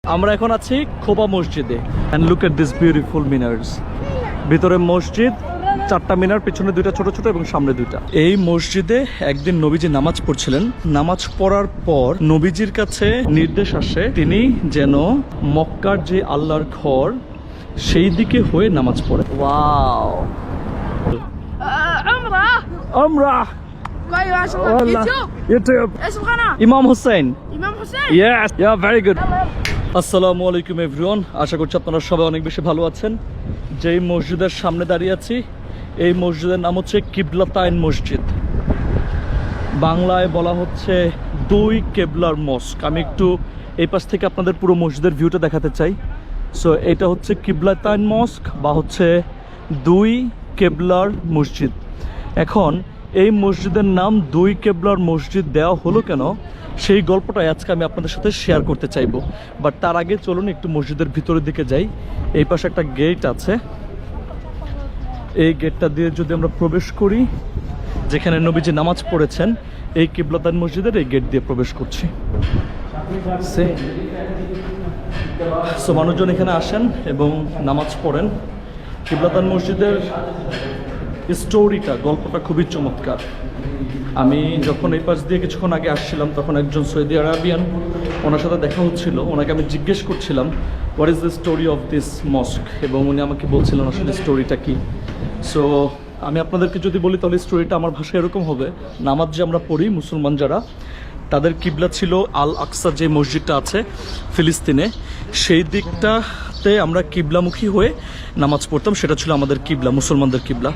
আমরা এখন আছি খোবা মসজিদে and look at this beautiful minars. ভিতরে মসজিদ, চারটা মিনার, পিছনে দুইটা ছোট ছোট এবং সামনে দুইটা। এই মসজিদে একদিন নবীজি নামাজ পড়ছিলেন। নামাজ পড়ার পর নবীজির কাছে নির্দেশ আসে তিনি যেন মক্কার যে আল্লাহর ঘর সেই দিকে হয়ে নামাজ পড়ে। ওয়াও, আমরা ইমাম Hussain. Yes, yeah, very good. আসসালামু আলাইকুম এভরিওয়ান, আশা করছি আপনারা সবাই অনেক বেশি ভালো আছেন। যেই মসজিদের সামনে দাঁড়িয়ে আছি এই মসজিদের নাম হচ্ছে কিবলাতাইন মসজিদ। বাংলায় বলা হচ্ছে দুই কেবলার মস্ক। আমি একটু এই পাশ থেকে আপনাদের পুরো মসজিদের ভিউটা দেখাতে চাই। সো এটা হচ্ছে কিবলাতাইন মস্ক বা হচ্ছে দুই কেবলার মসজিদ। এখন এই মসজিদের নাম দুই কেবলার মসজিদ দেওয়া হলো কেন, সেই গল্পটাই আজকে আমি আপনাদের সাথে শেয়ার করতে চাইবো। বাট তার আগে চলুন একটু মসজিদের ভিতরের দিকে যাই। এই পাশে একটা গেট আছে, এই গেটটা দিয়ে যদি আমরা প্রবেশ করি, যেখানে নবীজি নামাজ পড়েছেন, এই কিবলাতাইন মসজিদের এই গেট দিয়ে প্রবেশ করছি। সো মানুষজন এখানে আসেন এবং নামাজ পড়েন। কিবলাতাইন মসজিদের স্টোরিটা, গল্পটা খুবই চমৎকার। আমি যখন এই পাশ দিয়ে কিছুক্ষণ আগে আসছিলাম তখন একজন সৌদি আরবিয়ান, ওনার সাথে দেখা হচ্ছিল। ওনাকে আমি জিজ্ঞেস করছিলাম what is the story of this mosque, এবং উনি আমাকে বলছিলেন আসলে স্টোরিটা কি। সো আমি আপনাদেরকে যদি বলি তাহলে স্টোরিটা আমার ভাষায় এরকম হবে। নামাজ যে আমরা পড়ি মুসলমান যারা, তাদের কিবলা ছিল আল আকসা, যে মসজিদটা আছে ফিলিস্তিনে, সেই দিকটাতে আমরা কিবলামুখী হয়ে নামাজ পড়তাম। সেটা ছিল আমাদের কিবলা, মুসলমানদের কিবলা।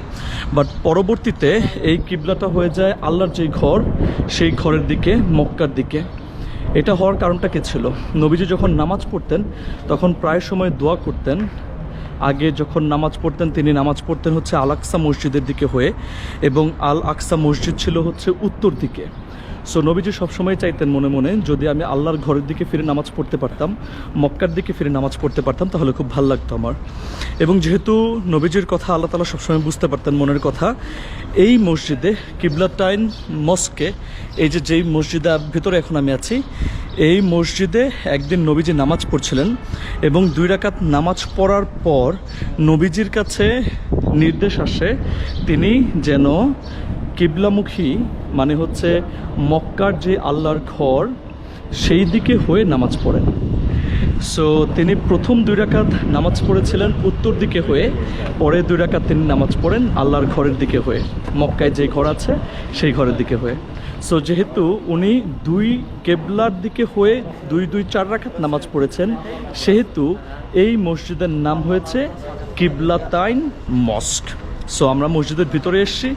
বাট পরবর্তীতে এই কিবলাটা হয়ে যায় আল্লাহর যেই ঘর, সেই ঘরের দিকে, মক্কার দিকে। এটা হওয়ার কারণটা কি ছিল? নবীজি যখন নামাজ পড়তেন তখন প্রায় সময় দোয়া করতেন। আগে যখন নামাজ পড়তেন তিনি নামাজ পড়তেন হচ্ছে আল আকসা মসজিদের দিকে হয়ে, এবং আল আকসা মসজিদ ছিল হচ্ছে উত্তর দিকে। সো নবীজি সবসময় চাইতেন মনে মনে, যদি আমি আল্লাহর ঘরের দিকে ফিরে নামাজ পড়তে পারতাম, মক্কার দিকে ফিরে নামাজ পড়তে পারতাম, তাহলে খুব ভালো লাগতো আমার। এবং যেহেতু নবীজির কথা আল্লাহ তাআলা সবসময় বুঝতে পারতেন মনের কথা, এই মসজিদে কিবলাতাইন মস্কে, এই যেই মসজিদের ভিতরে এখন আমি আছি, এই মসজিদে একদিন নবীজি নামাজ পড়ছিলেন এবং 2 রাকাত নামাজ পড়ার পর নবীজির কাছে নির্দেশ আসে তিনি যেন কিবলামুখী, মানে হচ্ছে মক্কার যে আল্লাহর ঘর সেই দিকে হয়ে নামাজ পড়েন। সো তিনি প্রথম 2 রাকাত নামাজ পড়েছিলেন উত্তর দিকে হয়ে, পরে 2 রাকাত তিনি নামাজ পড়েন আল্লাহর ঘরের দিকে হয়ে, মক্কায় যে ঘর আছে সেই ঘরের দিকে হয়ে। সো যেহেতু উনি 2 কেবলার দিকে হয়ে 2-2-4 রাকাত নামাজ পড়েছেন, সেহেতু এই মসজিদের নাম হয়েছে কিবলাতাইন মস্ক। সো আমরা মসজিদের ভিতরে এসেছি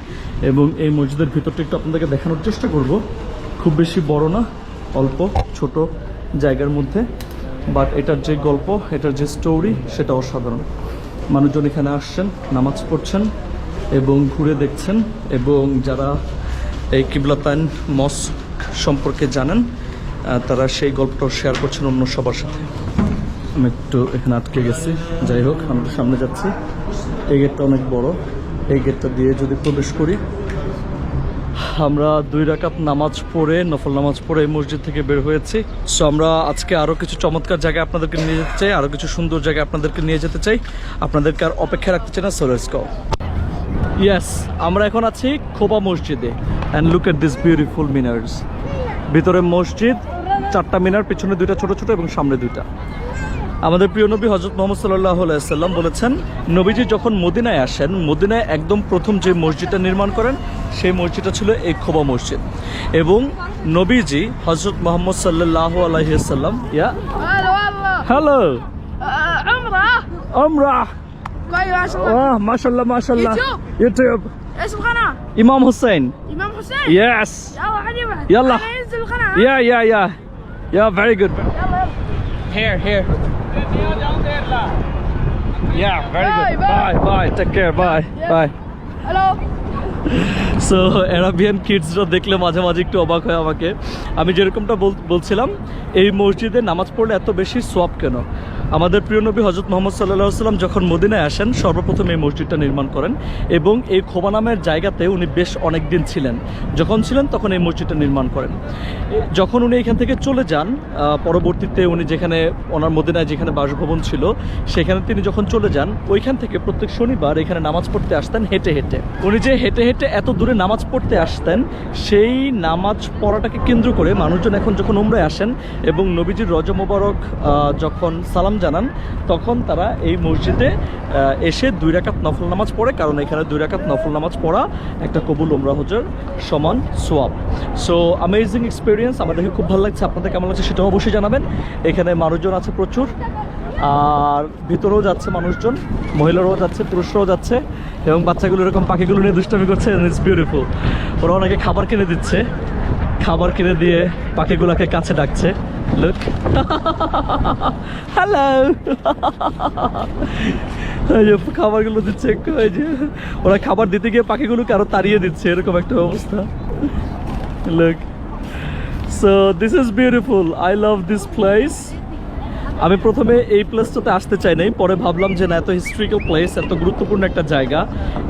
এবং এই মসজিদের ভিতরটা একটু আপনাদেরকে দেখানোর চেষ্টা করব। খুব বেশি বড় না, অল্প ছোট জায়গার মধ্যে, বাট এটার যে গল্প, এটার যে স্টোরি, সেটা অসাধারণ। মানুষজন এখানে আসছেন, নামাজ পড়ছেন এবং ঘুরে দেখছেন, এবং যারা এই কিবলাতাইন মস্ক সম্পর্কে জানেন তারা সেই গল্পটাও শেয়ার করছেন অন্য সবার সাথে। আমি একটু এখানে আটকে গেছি, যাই হোক আমরা সামনে যাচ্ছি। এই গেটটা অনেক বড়, এই গেটটা দিয়ে যদি প্রবেশ করি, আমরা 2 রাকাত নামাজ পড়ে, নফল নামাজ পড়ে এই মসজিদ থেকে বের হয়েছি। সো আমরা আজকে আরও কিছু চমৎকার জায়গায় আপনাদেরকে নিয়ে যেতে চাই, আরও কিছু সুন্দর জায়গায় আপনাদেরকে নিয়ে যেতে চাই। আপনাদেরকে আর অপেক্ষা রাখতে চাই না। So let's go. ইয়েস, আমরা এখন আছি খোবা মসজিদে and look at this beautiful minars. ভিতরে মসজিদ, 4টা মিনার, পিছনে দুইটা ছোট ছোট এবং সামনে দুইটা। আমাদের প্রিয় নবী হযরত মুহাম্মদ সাল্লাল্লাহু আলাইহি সাল্লাম বলেছেন, নবীজি যখন মদিনায় আসেন, মদিনায় একদম প্রথম যে মসজিদটা নির্মাণ করেন সেই মসজিদটা ছিল এই খোবা মসজিদ। এবং নবীজি হযরত মুহাম্মদ সাল্লাল্লাহু আলাইহি সাল্লাম, ইয়া হ্যালো আমরা মাশাআল্লাহ মাশাআল্লাহ ইউটিউব ايش القناة؟ ইমাম Hussain. إمام حسين؟ Yes. يلا حبيبي يلا. ينزل القناة. Yeah, very good. Here. Yeah, very good. Bye. Bye. Take care. Bye. Yeah. Bye. Hello. So Arabian কিডসরা দেখলে মাঝে মাঝে একটু অবাক হয় আমাকে। আমি যেরকমটা বলছিলাম, এই মসজিদে নামাজ পড়লে এত বেশি সোয়াব কেন? আমাদের প্রিয় নবী হজরত মোহাম্মদ সাল্লাল্লাহু আলাইহি সাল্লাম যখন মদিনায় আসেন সর্বপ্রথম এই মসজিদটা নির্মাণ করেন এবং এই খোবা নামের জায়গাতে উনি বেশ অনেক দিন ছিলেন। যখন ছিলেন তখন এই মসজিদটা নির্মাণ করেন। যখন উনি এখান থেকে চলে যান, পরবর্তীতে উনি যেখানে ওনার মদিনায় যেখানে বাসভবন ছিল সেখানে তিনি যখন চলে যান, ওইখান থেকে প্রত্যেক শনিবার এখানে নামাজ পড়তে আসতেন হেঁটে হেঁটে। উনি যে হেঁটে হেঁটে এত দূরে নামাজ পড়তে আসতেন, সেই নামাজ পড়াটাকে কেন্দ্র করে মানুষজন এখন যখন উমরায় আসেন এবং নবীজির রজব মোবারক যখন সালাম জানান, তখন তারা এই মসজিদে এসে 2 রাকাত নফল নামাজ পড়ে, কারণ এখানে 2 রাকাত নফল নামাজ পড়া একটা কবুল উমরা হজের সমান সোয়াব। সো অ্যামেজিং এক্সপিরিয়েন্স, আমাদেরকে খুব ভালো লাগছে। আপনাদের কেমন লাগছে সেটাও অবশ্যই জানাবেন। এখানে মানুষজন আছে প্রচুর, আর ভিতরেও যাচ্ছে মানুষজন, মহিলারাও যাচ্ছে, পুরুষরাও যাচ্ছে, এবং বাচ্চাগুলো এরকম পাখিগুলো নিয়ে দুষ্টামি করছে। It's beautiful. ওরা অনেকে খাবার কিনে দিচ্ছে, খাবার কিনে দিয়ে পাখিগুলোকে কাছে ডাকছে। লুক, হ্যালো, এই যে খাবারগুলো দিচ্ছে একটু, এই যে ওরা খাবার দিতে গিয়ে পাখিগুলোকে আরো তাড়িয়ে দিচ্ছে, এরকম একটা অবস্থা। Look, so this is beautiful, I love this place. আমি প্রথমে এই প্লেসটাতে আসতে চাই নাই, পরে ভাবলাম যে না, এত হিস্ট্রিক্যাল প্লেস, এত গুরুত্বপূর্ণ একটা জায়গা,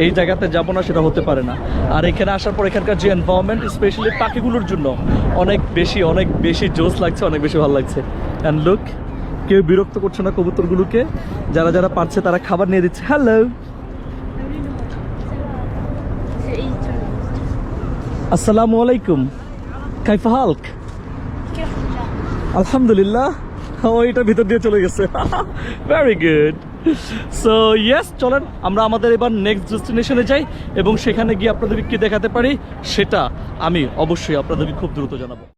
এই জায়গাতে যাবো না সেটা হতে পারে না। আর এখানে আসার পর এখানকার যে এনভায়রনমেন্ট, স্পেশালি পাখিগুলোর জন্য অনেক বেশি জোস লাগছে, অনেক বেশি ভালো লাগছে। অ্যান্ড লুক, কেউ বিরক্ত করছে না কবুতরগুলোকে, যারা যারা পারছে তারা খাবার নিয়ে দিচ্ছে। হ্যালো, আসসালামু আলাইকুম, কাইফা হালক? আলহামদুলিল্লাহ। ওইটা ভিতর দিয়ে চলে গেছে। Very good. সো ইয়েস, চলেন আমরা আমাদের এবার নেক্সট ডেস্টিনেশনে যাই এবং সেখানে গিয়ে আপনাদেরকে কি দেখাতে পারি সেটা আমি অবশ্যই আপনাদেরকে খুব দ্রুত জানাবো।